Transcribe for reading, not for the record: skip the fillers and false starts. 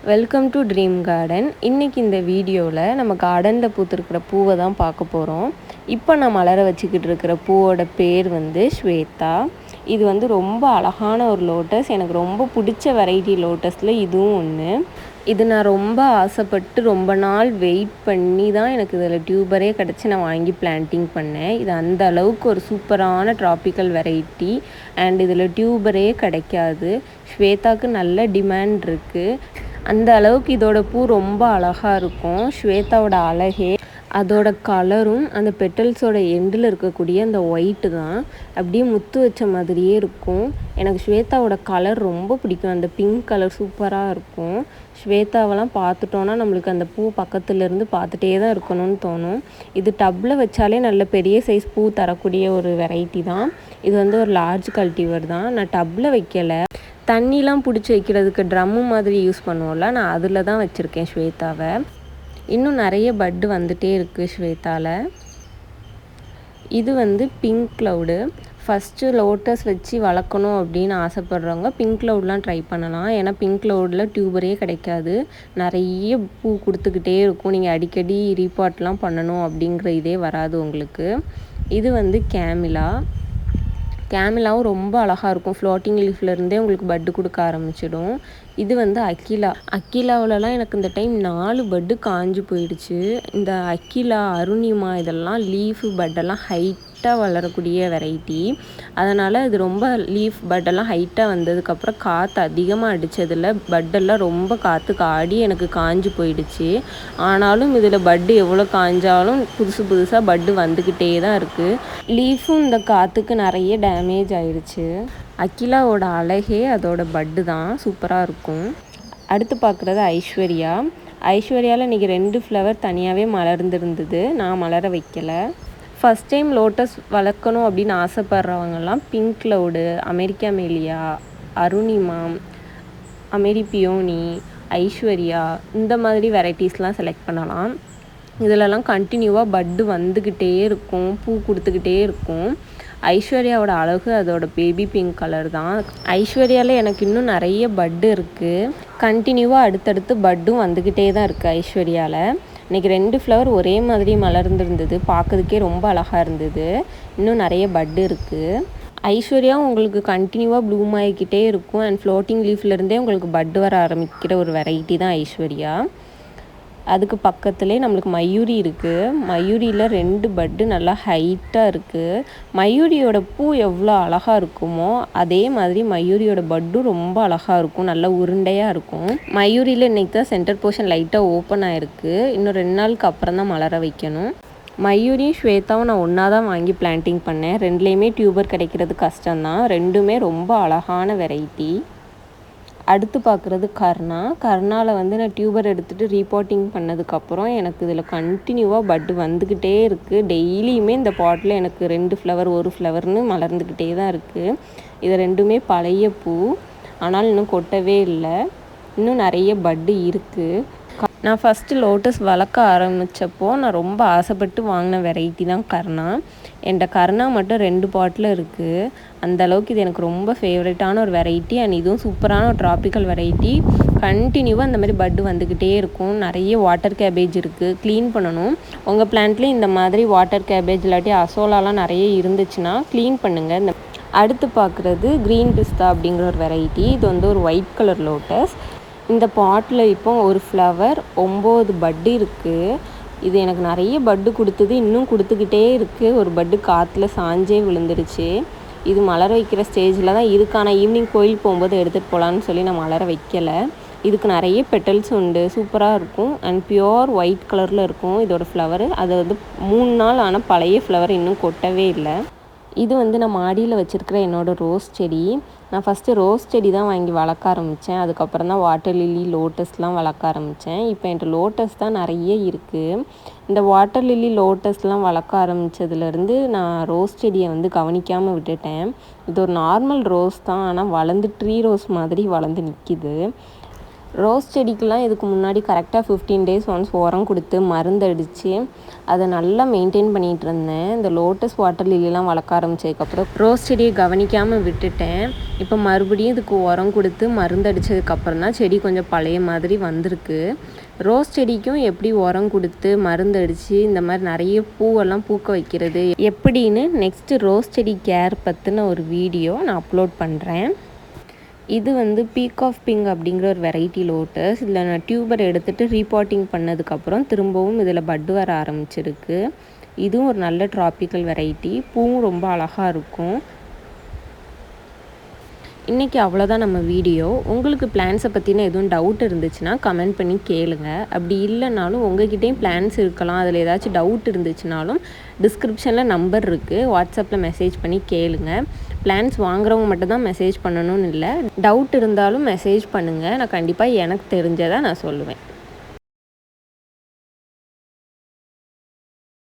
Welcome to dream garden. இன்றைக்கி இந்த வீடியோவில் நம்ம கார்டனில் பூத்திருக்கிற பூவை தான் பார்க்க போகிறோம். இப்போ நான் மலர வச்சுக்கிட்டு இருக்கிற பூவோட பேர் வந்து ஸ்வேதா. இது வந்து ரொம்ப அழகான ஒரு லோட்டஸ். எனக்கு ரொம்ப பிடிச்ச வெரைட்டி லோட்டஸில் இதுவும் ஒன்று. இது நான் ரொம்ப ஆசைப்பட்டு ரொம்ப நாள் வெயிட் பண்ணி தான் எனக்கு இதில் டியூபரே கிடச்சி நான் வாங்கி பிளான்டிங் பண்ணேன். இது அந்த அளவுக்கு ஒரு சூப்பரான ட்ராபிக்கல் வெரைட்டி அண்ட் இதில் டியூபரே கிடைக்காது. ஸ்வேதாவுக்கு நல்ல டிமாண்ட் இருக்குது. அந்த அளவுக்கு இதோட பூ ரொம்ப அழகாக இருக்கும். ஸ்வேதாவோட அழகே அதோட கலரும் அந்த பெட்டல்ஸோட எண்டில் இருக்கக்கூடிய அந்த ஒயிட்டு தான் அப்படியே முத்து வச்ச மாதிரியே இருக்கும். எனக்கு ஸ்வேதாவோட கலர் ரொம்ப பிடிக்கும். அந்த பிங்க் கலர் சூப்பராக இருக்கும். ஸ்வேதாவெல்லாம் பார்த்துட்டோன்னா நம்மளுக்கு அந்த பூ பக்கத்துலேருந்து பார்த்துட்டே தான் இருக்கணும்னு தோணும். இது டப்பில் வச்சாலே நல்ல பெரிய சைஸ் பூ தரக்கூடிய ஒரு வெரைட்டி தான். இது வந்து ஒரு லார்ஜ் கல்டிவர் தான். நான் டப்பில் வைக்கலை, தண்ணிலாம் பிடிச்சி வைக்கிறதுக்கு ட்ரம்மு மாதிரி யூஸ் பண்ணுவோம்ல, நான் அதில் தான் வச்சுருக்கேன் ஸ்வேதாவை. இன்னும் நிறைய பட்டு வந்துகிட்டே இருக்குது ஸ்வேதாவில். இது வந்து பிங்க் க்ளவுடு. ஃபஸ்ட்டு லோட்டஸ் வச்சு வளர்க்கணும் அப்படின்னு ஆசைப்பட்றவங்க பிங்க் க்ளவுட்லாம் ட்ரை பண்ணலாம். ஏன்னா பிங்க் க்ளவுடில் டியூபரே கிடைக்காது. நிறைய பூ கொடுத்துக்கிட்டே இருக்கும். நீங்கள் அடிக்கடி ரீபாட்லாம் பண்ணணும் அப்படிங்கிற இதே வராது உங்களுக்கு. இது வந்து கேமிலாவும் ரொம்ப அழகாக இருக்கும். ஃப்ளோட்டிங் லீஃப்லேருந்தே உங்களுக்கு பட்டு கொடுக்க ஆரம்பிச்சிடும். இது வந்து அக்கிலாவிலலாம் எனக்கு இந்த டைம் 4 பட்டு காஞ்சு போயிடுச்சு. இந்த அக்கிலா, அருணிமா இதெல்லாம் லீஃபு பட்டெல்லாம் ஹைட்டாக வளரக்கூடிய வெரைட்டி. அதனால் இது ரொம்ப லீஃப் பட்டெல்லாம் ஹைட்டாக வந்ததுக்கப்புறம் காற்று அதிகமாக அடித்ததில் பட்டெல்லாம் ரொம்ப காற்றுக்கு ஆடி எனக்கு காஞ்சு போயிடுச்சு. ஆனாலும் இதில் பட்டு எவ்வளோ காஞ்சாலும் புதுசாக பட்டு வந்துக்கிட்டே தான் இருக்குது. லீஃபும் இந்த காற்றுக்கு நிறைய டேமேஜ் ஆயிடுச்சு. அக்கிலாவோட அழகே அதோட பட்டு தான், சூப்பராக இருக்கும். அடுத்து பார்க்குறது ஐஸ்வர்யாவில் இன்றைக்கி 2 ஃப்ளவர் தனியாகவே மலர்ந்துருந்தது. நான் மலர வைக்கலை. ஃபஸ்ட் டைம் லோட்டஸ் வளர்க்கணும் அப்படின்னு ஆசைப்படுறவங்கலாம் பிங்க் க்ளவுடு, அமெரிக்கா மேலியா, அருணிமா, அமெரிபியோனி, ஐஸ்வர்யா இந்த மாதிரி வெரைட்டிஸ்லாம் செலக்ட் பண்ணலாம். இதிலலாம் கண்டினியூவாக பட்டு வந்துக்கிட்டே இருக்கும், பூ கொடுத்துக்கிட்டே இருக்கும். ஐஸ்வர்யாவோட அழகு அதோட பேபி பிங்க் கலர் தான். ஐஸ்வர்யாவில் எனக்கு இன்னும் நிறைய பட்டு இருக்குது. கண்டினியூவாக அடுத்தடுத்து பட்டும் வந்துக்கிட்டே தான் இருக்குது ஐஸ்வர்யாவில். இன்றைக்கி 2 ஃப்ளவர் ஒரே மாதிரி மலர்ந்துருந்தது. பார்க்கறதுக்கே ரொம்ப அழகாக இருந்தது. இன்னும் நிறைய பட்டு இருக்குது. ஐஸ்வர்யாவும் உங்களுக்கு கண்டினியூவாக ப்ளூம் ஆகிக்கிட்டே இருக்கும் அண்ட் ஃப்ளோட்டிங் லீஃப்லேருந்தே உங்களுக்கு பட்டு வர ஆரம்பிக்கிற ஒரு வெரைட்டி தான் ஐஸ்வர்யா. அதுக்கு பக்கத்துலேயே நம்மளுக்கு மயூரி இருக்குது. மயூரியில் 2 பட்டு நல்லா ஹைட்டாக இருக்குது. மயூரியோட பூ எவ்வளோ அழகாக இருக்குமோ அதே மாதிரி மயூரியோட பட்டும் ரொம்ப அழகாக இருக்கும், நல்லா உருண்டையாக இருக்கும். மயூரியில் இன்றைக்கி தான் சென்டர் போர்ஷன் லைட்டாக ஓப்பன் ஆகிருக்கு. இன்னும் 2 நாளுக்கு அப்புறம் தான் மலர வைக்கணும். மயூரியும் ஸ்வேதாவும் நான் ஒன்றா தான் வாங்கி பிளான்டிங் பண்ணேன். 2லேயுமே டியூபர் கிடைக்கிறது கஷ்டம்தான். 2மே ரொம்ப அழகான வெரைட்டி. அடுத்து பார்க்குறது கர்ணாவில் வந்து நான் டியூபர் எடுத்துகிட்டு ரீபாட்டிங் பண்ணதுக்கப்புறம் எனக்கு இதில் கண்டினியூவாக பட்டு வந்துக்கிட்டே இருக்குது. டெய்லியுமே இந்த பாட்டில் எனக்கு 2 ஃப்ளவர் 1 ஃப்ளவர்னு மலர்ந்துக்கிட்டே தான் இருக்குது. இது 2மே பழைய பூ, ஆனால் இன்னும் கொட்டவே இல்லை. இன்னும் நிறைய பட்டு இருக்குது. நான் ஃபஸ்ட்டு லோட்டஸ் வளர்க்க ஆரம்பித்தப்போ நான் ரொம்ப ஆசைப்பட்டு வாங்கின வெரைட்டி தான் என்கிட்ட கர்ணா மட்டும் 2 பாட்டில் இருக்குது. அந்தளவுக்கு இது எனக்கு ரொம்ப ஃபேவரட்டான ஒரு வெரைட்டி அண்ட் இதுவும் சூப்பரான ஒரு ட்ராபிக்கல் வெரைட்டி. கண்டினியூவாக இந்த மாதிரி பட்டு வந்துக்கிட்டே இருக்கும். நிறைய வாட்டர் கேபேஜ் இருக்குது, க்ளீன் பண்ணணும். உங்கள் பிளான்ட்லேயும் இந்த மாதிரி வாட்டர் கேபேஜ் இல்லாட்டி அசோலாலாம் நிறைய இருந்துச்சுன்னா க்ளீன் பண்ணுங்கள். அடுத்து பார்க்குறது க்ரீன் பிஸ்தா அப்படிங்கிற ஒரு வெரைட்டி. இது வந்து ஒரு ஒயிட் கலர் லோட்டஸ். இந்த பாட்டில் இப்போ ஒரு ஃப்ளவர் 9 பட்டு இருக்குது. இது எனக்கு நிறைய பட்டு கொடுத்தது, இன்னும் கொடுத்துக்கிட்டே இருக்குது. ஒரு பட்டு காற்றுல சாஞ்சே விழுந்துருச்சு. இது மலர வைக்கிற ஸ்டேஜில் தான் இருக்குது. ஆனால் ஈவினிங் கோயில் போகும்போது எடுத்துகிட்டு போகலான்னு சொல்லி நான் மலர வைக்கலை. இதுக்கு நிறைய பெட்டல்ஸ் உண்டு, சூப்பராக இருக்கும் அண்ட் பியோர் ஒயிட் கலரில் இருக்கும் இதோட ஃப்ளவரு. அது வந்து 3 நாள் ஆனால் பழைய ஃப்ளவர் இன்னும் கொட்டவே இல்லை. இது வந்து நான் மாடியில் வச்சுருக்கிற என்னோடய ரோஸ் செடி. நான் ஃபஸ்ட்டு ரோஸ் செடி தான் வாங்கி வளர்க்க ஆரம்பித்தேன். அதுக்கப்புறம் தான் வாட்டர் லில்லி, லோட்டஸ்லாம் வளர்க்க ஆரம்பித்தேன். இப்போ என்கிட்ட லோட்டஸ் தான் நிறைய இருக்குது. இந்த வாட்டர் லில்லி, லோட்டஸ்லாம் வளர்க்க ஆரம்பித்ததுலேருந்து நான் ரோஸ் செடியை வந்து கவனிக்காமல் விட்டுட்டேன். இது ஒரு நார்மல் ரோஸ் தான், ஆனால் வளர்ந்து ட்ரீ ரோஸ் மாதிரி வளர்ந்து நிற்கிது. ரோஸ் செடிக்கெலாம் இதுக்கு முன்னாடி கரெக்டாக 15 days ஒன்ஸ் உரம் கொடுத்து மருந்தடித்து அதை நல்லா மெயின்டைன் பண்ணிகிட்டு இருந்தேன். இந்த லோட்டஸ் வாட்டர் லிலிலாம் வளர்க்க ஆரம்பித்ததுக்கப்புறம் ரோஸ் செடியை கவனிக்காமல் விட்டுட்டேன். இப்போ மறுபடியும் இதுக்கு உரம் கொடுத்து மருந்தடிச்சதுக்கப்புறம் தான் செடி கொஞ்சம் பழைய மாதிரி வந்திருக்கு. ரோஸ் செடிக்கும் எப்படி உரம் கொடுத்து மருந்தடித்து இந்த மாதிரி நிறைய பூவெல்லாம் பூக்க வைக்கிறது எப்படின்னு நெக்ஸ்ட்டு ரோஸ் செடி கேர் பற்றின ஒரு வீடியோ நான் அப்லோட் பண்ணுறேன். இது வந்து பீக் ஆஃப் பிங்க் அப்படிங்கிற ஒரு வெரைட்டி லோட்டஸ். இதில் நான் டியூபர் எடுத்துகிட்டு ரீபாட்டிங் பண்ணதுக்கப்புறம் திரும்பவும் இதில் பட்டு வர ஆரம்பிச்சிருக்கு. இதுவும் ஒரு நல்ல ட்ராபிக்கல் வெரைட்டி. பூவும் ரொம்ப அழகாக இருக்கும். இன்றைக்கி அவ்வளோதான் நம்ம வீடியோ. உங்களுக்கு பிளான்ஸை பற்றின எதுவும் டவுட் இருந்துச்சுன்னா கமெண்ட் பண்ணி கேளுங்க. அப்படி இல்லைனாலும் உங்கள்கிட்டையும் பிளான்ஸ் இருக்கலாம், அதில் ஏதாச்சும் டவுட் இருந்துச்சுனாலும் டிஸ்கிரிப்ஷனில் நம்பர் இருக்குது, வாட்ஸ்அப்பில் மெசேஜ் பண்ணி கேளுங்க. பிளான்ஸ் வாங்குறவங்க மட்டும் தான் மெசேஜ் பண்ணணும்னு இல்லை, டவுட் இருந்தாலும் மெசேஜ் பண்ணுங்கள். நான் கண்டிப்பாக எனக்கு தெரிஞ்சதை நான் சொல்லுவேன்.